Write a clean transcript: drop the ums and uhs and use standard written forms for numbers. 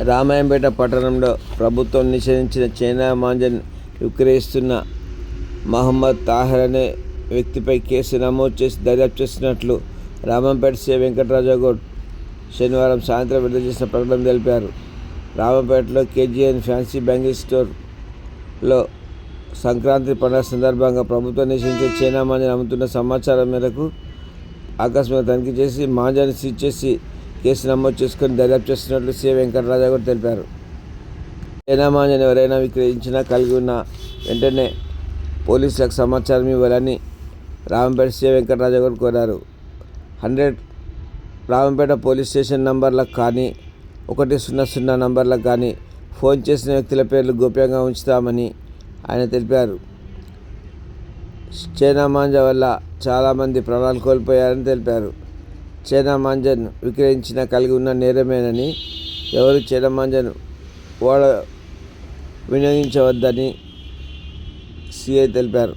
రామాయంపేట పట్టణంలో ప్రభుత్వం నిషేధించిన చైనా మాంజాను విక్రయిస్తున్న మహమ్మద్ తాహిర్ అనే వ్యక్తిపై కేసు నమోదు చేసి దర్యాప్తు చేస్తున్నట్లు రామంపేట సీఐ వెంకటరాజగౌడ్ శనివారం సాయంత్రం విడుదల చేసిన ప్రకటన తెలిపారు. రామంపేటలో కేజీఎన్ ఫ్యాన్సీ బ్యాంగిల్ స్టోర్లో సంక్రాంతి పండుగ సందర్భంగా ప్రభుత్వం నిషేధించిన చైనా మాంజాను అమ్ముతున్న సమాచారం మేరకు ఆకస్మిక తనిఖీ చేసి మాంజాను సీజ్ చేసి కేసు నమోదు చేసుకుని దర్యాప్తు చేస్తున్నట్లు సీఐ వెంకటరాజగౌడ్ తెలిపారు. చైనా మాంజాను ఎవరైనా విక్రయించినా కలిగి ఉన్న వెంటనే పోలీసులకు సమాచారం ఇవ్వాలని రామంపేట సీఐ వెంకటరాజగౌడ్ కోరారు. 100 రామంపేట పోలీస్ స్టేషన్ నంబర్లకు కానీ 100 నంబర్లకు కానీ ఫోన్ చేసిన వ్యక్తుల పేర్లు గోప్యంగా ఉంచుతామని ఆయన తెలిపారు. చైనా మాంజా వల్ల చాలామంది ప్రాణాలు కోల్పోయారని తెలిపారు. చైనా మాంజాను విక్రయించినా కలిగి ఉన్న నేరమేనని, ఎవరు చైనా మాంజాను వినియోగించవద్దని సీఐ తెలిపారు.